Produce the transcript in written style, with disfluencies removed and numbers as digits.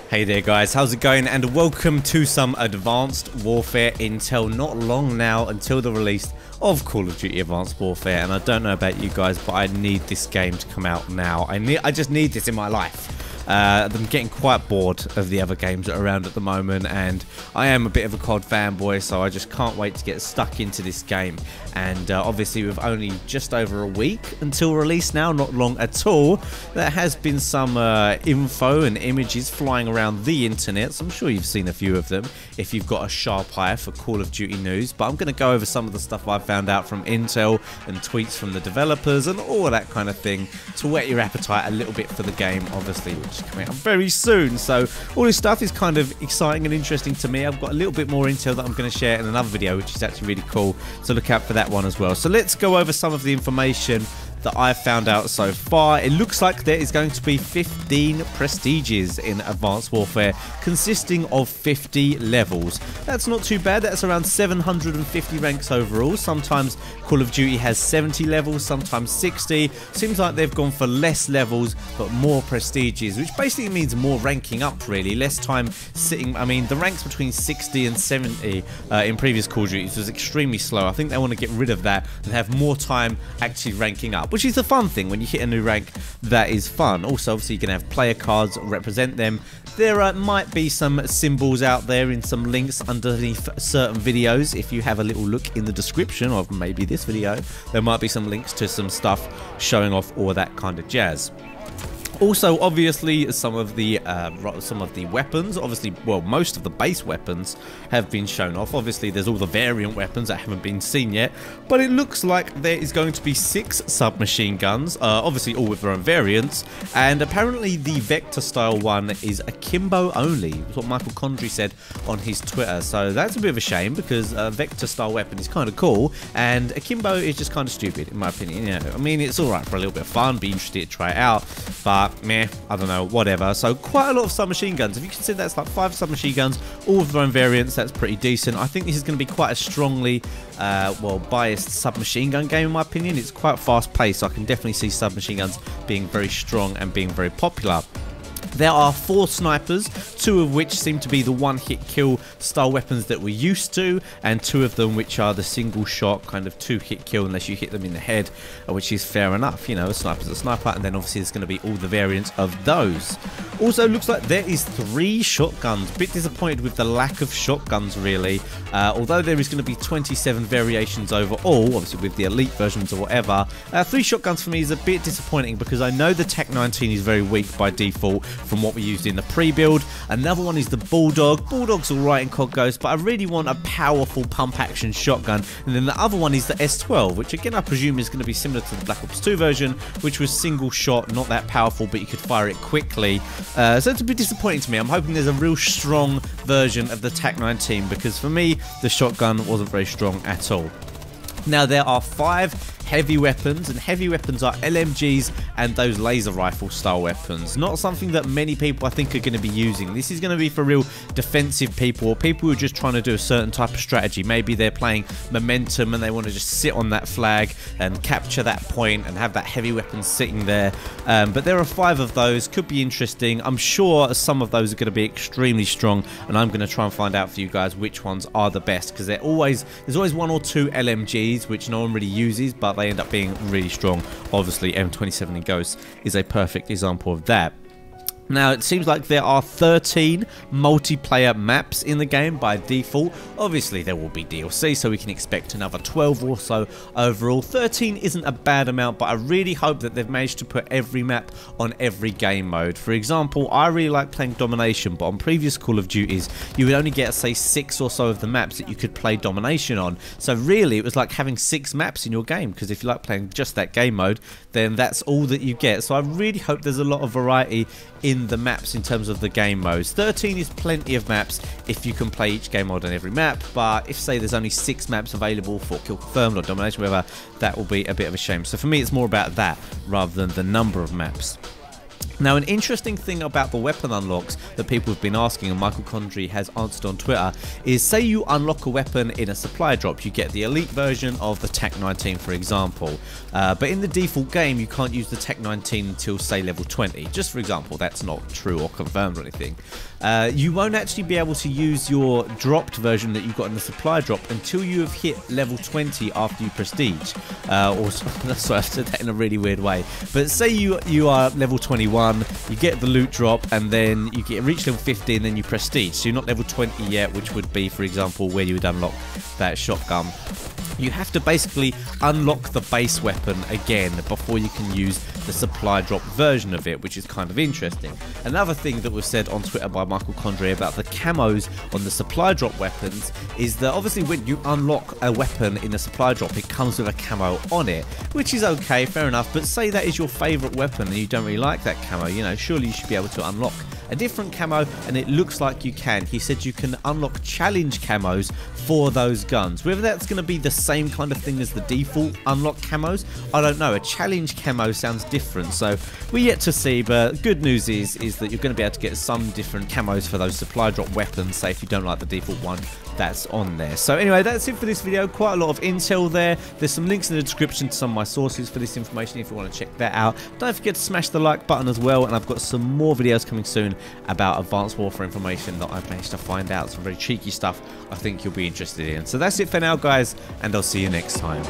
Hey there guys, how's it going, and welcome to some Advanced Warfare intel. Not long now until the release of Call of Duty Advanced Warfare, and I don't know about you guys, but I need this game to come out now. I just need this in my life. I'm getting quite bored of the other games that are around at the moment, and I am a bit of a COD fanboy, so I just can't wait to get stuck into this game. And obviously with only just over a week until release now, not long at all, there has been some info and images flying around the internet, so I'm sure you've seen a few of them if you've got a sharp eye for Call of Duty news. But I'm going to go over some of the stuff I've found out from intel and tweets from the developers and all that kind of thing to whet your appetite a little bit for the game, obviously, which is coming out very soon. So all this stuff is kind of exciting and interesting to me. I've got a little bit more intel that I'm going to share in another video, which is actually really cool, so look out for that one as well. So let's go over some of the information that I've found out so far. It looks like there is going to be 15 prestiges in Advanced Warfare, consisting of 50 levels. That's not too bad. That's around 750 ranks overall. Sometimes Call of Duty has 70 levels, sometimes 60. Seems like they've gone for less levels but more prestiges, which basically means more ranking up, really. Less time sitting. I mean, the ranks between 60 and 70 in previous Call of Duty was extremely slow. I think they want to get rid of that and have more time actually ranking up, which is the fun thing. When you hit a new rank, that is fun. Also, obviously, you can have player cards that represent them. There might be some symbols out there in some links underneath certain videos. If you have a little look in the description of maybe this video, there might be some links to some stuff showing off all that kind of jazz. Also, obviously, some of the weapons, obviously, well, most of the base weapons have been shown off. Obviously, there's all the variant weapons that haven't been seen yet, but it looks like there is going to be 6 submachine guns, obviously all with their own variants, and apparently the Vector style one is akimbo only. That's what Michael Condrey said on his Twitter, so that's a bit of a shame, because a Vector style weapon is kind of cool, and akimbo is just kind of stupid, in my opinion. You know, I mean, it's alright for a little bit of fun, be interested to try it out, but meh, I don't know, whatever. So quite a lot of submachine guns. If you consider that's like 5 submachine guns, all with their own variants, that's pretty decent. I think this is going to be quite a strongly, well, biased submachine gun game, in my opinion. It's quite fast paced, so I can definitely see submachine guns being very strong and being very popular. There are 4 snipers, 2 of which seem to be the one-hit kill style weapons that we're used to, and 2 of them which are the single shot kind of 2-hit kill unless you hit them in the head, which is fair enough. You know, a sniper's a sniper, and then obviously there's going to be all the variants of those. Also, looks like there is 3 shotguns. Bit disappointed with the lack of shotguns, really. Although there is going to be 27 variations overall, obviously with the elite versions or whatever. 3 shotguns for me is a bit disappointing, because I know the TAC-19 is very weak by default from what we used in the pre-build. Another one is the Bulldog. Bulldog's alright in COD Ghost, but I really want a powerful pump-action shotgun. And then the other one is the S12, which again I presume is going to be similar to the Black Ops 2 version, which was single shot, not that powerful, but you could fire it quickly. So it's a bit disappointing to me. I'm hoping there's a real strong version of the TAC-19, because for me, the shotgun wasn't very strong at all. Now, there are 5 heavy weapons, and heavy weapons are LMGs and those laser rifle style weapons. Not something that many people I think are going to be using. This is going to be for real defensive people, or people who are just trying to do a certain type of strategy. Maybe they're playing momentum and they want to just sit on that flag and capture that point and have that heavy weapon sitting there. But there are 5 of those. Could be interesting. I'm sure some of those are going to be extremely strong, and I'm going to try and find out for you guys which ones are the best, because there's always 1 or 2 LMGs which no one really uses, but they end up being really strong. Obviously, M27 in Ghost is a perfect example of that. Now, it seems like there are 13 multiplayer maps in the game by default. Obviously, there will be DLC, so we can expect another 12 or so overall. 13 isn't a bad amount, but I really hope that they've managed to put every map on every game mode. For example, I really like playing Domination, but on previous Call of Duties, you would only get, say, 6 or so of the maps that you could play Domination on. So really, it was like having 6 maps in your game, because if you like playing just that game mode, then that's all that you get. So I really hope there's a lot of variety in the maps in terms of the game modes. 13 is plenty of maps if you can play each game mode on every map, but if, say, there's only 6 maps available for Kill Confirmed or Domination, whatever, that will be a bit of a shame. So for me, it's more about that rather than the number of maps. Now, an interesting thing about the weapon unlocks that people have been asking, and Michael Condrey has answered on Twitter, is say you unlock a weapon in a supply drop, you get the elite version of the TAC 19 for example, but in the default game you can't use the TAC 19 until say level 20, just for example. That's not true or confirmed or anything. You won't actually be able to use your dropped version that you got in the supply drop until you have hit level 20 after you prestige, or sorry, I said that in a really weird way, but say you are level 21, you get the loot drop, and then you reach level 50 and then you prestige, so you're not level 20 yet, which would be for example where you would unlock that shotgun. You have to basically unlock the base weapon again before you can use the supply drop version of it, which is kind of interesting. Another thing that was said on Twitter by Michael Condrey about the camos on the supply drop weapons is that obviously when you unlock a weapon in a supply drop, it comes with a camo on it, which is okay, fair enough, but say that is your favourite weapon and you don't really like that camo, you know, surely you should be able to unlock a different camo, and it looks like you can. He said you can unlock challenge camos for those guns. Whether that's going to be the same kind of thing as the default unlock camos, I don't know. A challenge camo sounds different, so we're yet to see, but good news is that you're going to be able to get some different camos for those supply drop weapons, say if you don't like the default one that's on there. So anyway, that's it for this video. Quite a lot of intel there. There's some links in the description to some of my sources for this information if you want to check that out. Don't forget to smash the like button as well, and I've got some more videos coming soon about Advanced Warfare information that I've managed to find out, some very cheeky stuff I think you'll be interested in. So that's it for now guys, and I'll see you next time.